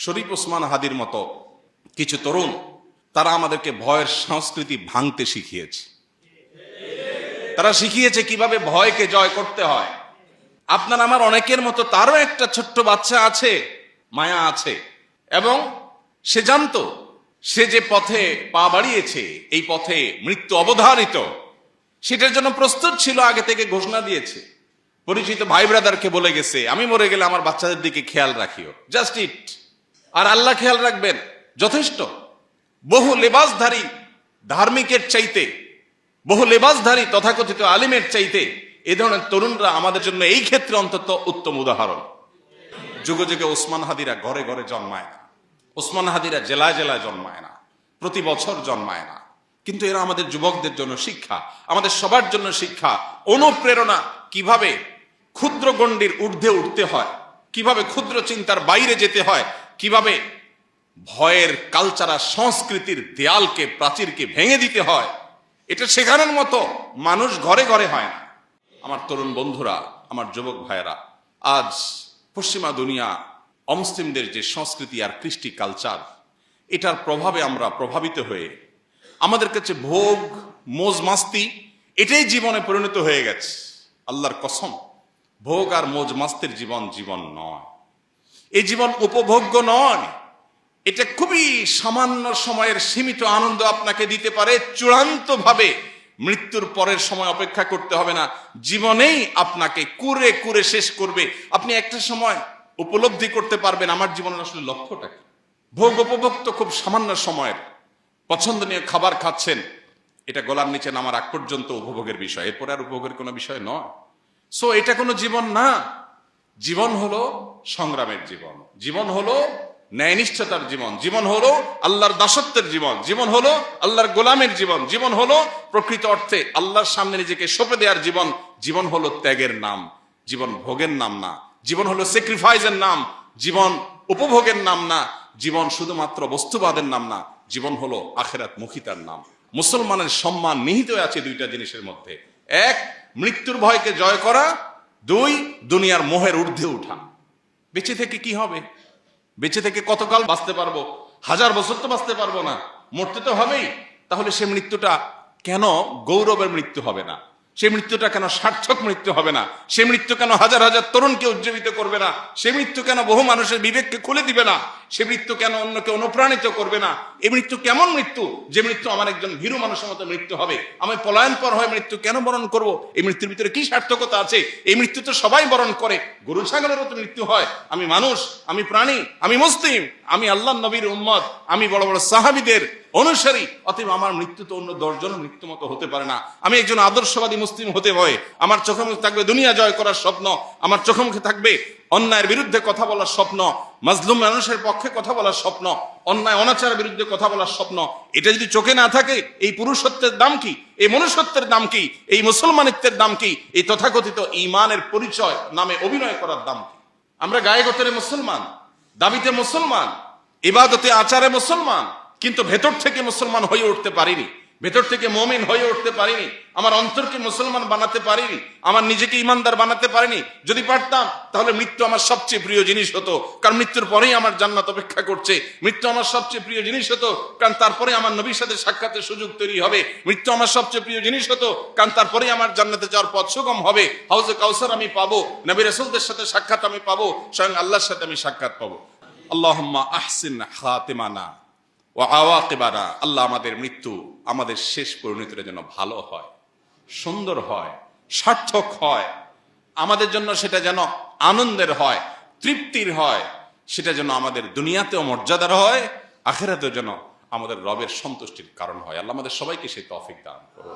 শরীফ ওসমান হাদির মতো কিছু তরুণ তারা আমাদেরকে ভয়ের সংস্কৃতি ভাঙতে শিখিয়েছে। তারা শিখিয়েছে কিভাবে ভয়কে জয় করতে হয়। আপনার আমার অনেকের মতো তারও একটা ছোট্ট বাচ্চা আছে, মায়া আছে, এবং সে জানতো সে যে পথে পা বাড়িয়েছে এই পথে মৃত্যু অবধারিত, সেটার জন্য প্রস্তুত ছিল, আগে থেকে ঘোষণা দিয়েছে। পরিচিত ভাই ব্রাদারকে বলে গেছে, আমি মরে গেলে আমার বাচ্চাদের দিকে খেয়াল রাখিও, জাস্ট ইট, আর আল্লাহ খেয়াল রাখবেন, যথেষ্ট। বহু লেবাসধারী ধার্মিকের চাইতে, বহু লেবাসধারী তথাকথিত আলিমের চাইতে এ ধরনের তরুণরা আমাদের জন্য এই ক্ষেত্রে অন্তত উত্তম উদাহরণ। যুগে যুগে ওসমান হাদিরা ঘরে ঘরে জন্মায় না, ওসমান হাদিরা জেলায় জেলায় জন্মায় না, প্রতি বছর জন্মায় না, কিন্তু এরা আমাদের যুবকদের জন্য শিক্ষা, আমাদের সবার জন্য শিক্ষা, অনুপ্রেরণা, কিভাবে ক্ষুদ্র গণ্ডির ঊর্ধ্বে উঠতে হয়, কিভাবে ক্ষুদ্র চিন্তার বাইরে যেতে হয়, কিভাবে ভয়ের কালচারাল সংস্কৃতির দেয়ালকে, প্রাচীরকে ভেঙে দিতে হয়। এটা শেখানোর মতো মানুষ ঘরে ঘরে হয় না। আমার তরুণ বন্ধুরা, আমার যুবক ভাইয়েরা, আজ পশ্চিমা দুনিয়া, অমুসলিমদের যে সংস্কৃতি আর কৃষ্টি কালচার, এটার প্রভাবে আমরা প্রভাবিত হয়ে আমাদের কাছে ভোগ, মোজ মাস্তি এটাই জীবনে পরিণত হয়ে গেছে। আল্লাহর কসম, ভোগ আর মোজ মাস্তির জীবন জীবন নয়, এই জীবন উপভোগ্য নয়। এটা খুবই সামান্য সময়ের সীমিত আনন্দ আপনাকে দিতে পারে, চূড়ান্ত ভাবে মৃত্যুর পরের সময় অপেক্ষা করতে হবে না, জীবনেই আপনাকে কুরে কুরে শেষ করবে। আপনি একটা সময় উপলব্ধি করতে পারবেন আমার জীবনের আসলে লক্ষ্যটা কি। ভোগ উপভোগ তো খুব সামান্য সময়ের, পছন্দনীয় খাবার খাচ্ছেন, এটা গলার নিচে নামার আগ পর্যন্ত উপভোগের বিষয়, এরপরে আর উপভোগের কোনো বিষয় নয়। সো এটা কোনো জীবন না। জীবন হলো সংগ্রামের জীবন, জীবন হলো ন্যায়নিষ্ঠতার জীবন, জীবন হলো আল্লাহর দাসত্বের জীবন, জীবন হলো আল্লাহর গোলামের জীবন, জীবন হলো প্রকৃত অর্থে আল্লাহর সামনে নিজেকে সঁপে দেওয়ার জীবন। জীবন হলো ত্যাগের নাম, জীবন ভোগের নাম না। জীবন হলো স্যাক্রিফাইসের নাম, জীবন উপভোগের নাম না। জীবন শুধুমাত্র বস্তুবাদের নাম না, জীবন হলো আখিরাত মুখিতার নাম। মুসলমানের সম্মান নিহিত আছে দুইটা জিনিসের মধ্যে, এক মৃত্যুর ভয়কে জয় করা, দুই দুনিয়ার মোহের ঊর্ধ্বে উঠা। বেঁচে থেকে কি হবে? বেঁচে থেকে কতকাল বাঁচতে পারবো? 1000 বছর তো বাঁচতে পারবো না, মরতে তো হবেই। তাহলে সে মৃত্যুটা কেন গৌরবের মৃত্যু হবে না? সে মৃত্যুটা কেন সার্থক মৃত্যু হবে না? সে মৃত্যু কেন হাজার হাজার তরুণকে উজ্জীবিত করবে না? সে মৃত্যু কেন বহু মানুষের বিবেককে খুলে দিবে না? সে মৃত্যু কেন অন্যকে অনুপ্রাণিত করবে না? এই মৃত্যু কেমন মৃত্যু যে মৃত্যু আমার একজন ভীরু মানুষের মতো মৃত্যু হবে? আমি পলায়ন পর হয়ে মৃত্যু কেন বরণ করব? এই মৃত্যুর ভিতরে কি সার্থকতা আছে? এই মৃত্যু তো সবাই বরণ করে, গরু ছাগলেরও তো মৃত্যু হয়। আমি মানুষ, আমি প্রাণী, আমি মুসলিম, আমি আল্লাহর নবীর উম্মত, আমি বড় বড় সাহাবীদের অনুসারী, অতএব আমার মৃত্যু তো অন্য 10 জনের মৃত্যু মতো হতে পারে না। আমি একজন আদর্শবাদী মুসলিম হতে হয়। আমার চোখে মুখে থাকবে দুনিয়া জয় করার স্বপ্ন, আমার চোখে মুখে থাকবে অন্যায়ের বিরুদ্ধে কথা বলার স্বপ্ন, মাজলুম মানুষের পক্ষে কথা বলার স্বপ্ন, অন্যায় অনাচারের বিরুদ্ধে কথা বলার স্বপ্ন। এটা যদি চোখে না থাকে, এই পুরুষত্বের দাম কি? এই মনুষ্যত্বের দাম কি? এই মুসলমানিত্বের দাম কি? এই তথাকথিত ঈমানের পরিচয় নামে অভিনয় করার দাম কি? আমরা গায়ে গোতরে মুসলমান, দাবিতে মুসলমান, ইবাদতে আচারে মুসলমান, কিন্তু ভেতর থেকে মুসলমান হয়ে উঠতে পারিনি, ভেতর থেকে মুমিন হয়ে উঠতে পারিনি, আমার অন্তরকে মুসলমান বানাতে পারিনি, আমার নিজেকে ইমানদার বানাতে পারিনি। যদি পারতাম তাহলে মৃত্যু আমার সবচেয়ে প্রিয় জিনিস হতো, কারণ মৃত্যুর পরেই আমার জান্নাত অপেক্ষা করছে। মৃত্যু আমার সবচেয়ে প্রিয় জিনিস হতো, কারণ তারপরে আমার নবীর সাথে সাক্ষাতের সুযোগ তৈরি হবে। মৃত্যু আমার সবচেয়ে প্রিয় জিনিস হতো, কারণ তারপরেই আমার জান্নাতে যাওয়ার পথ সুগম হবে। হাউজে কাউসার আমি পাবো, নবী রাসূলদের সাথে সাক্ষাৎ আমি পাবো, স্বয়ং আল্লাহর সাথে আমি সাক্ষাৎ পাবো। আল্লাহুম্মা আহসিন খাতিমানা ওয়া আওয়াকিবানা। আল্লাহ আমাদের মৃত্যু, আমাদের শেষ পরিণতিটা যেন ভালো হয়, সুন্দর হয়, সার্থক হয়, আমাদের জন্য সেটা যেন আনন্দের হয়, তৃপ্তির হয়, সেটা যেন আমাদের দুনিয়াতেও মর্যাদার হয়, আখিরাতেও যেন আমাদের রবের সন্তুষ্টির কারণ হয়। আল্লাহ আমাদের সবাইকে সেই তৌফিক দান করুন।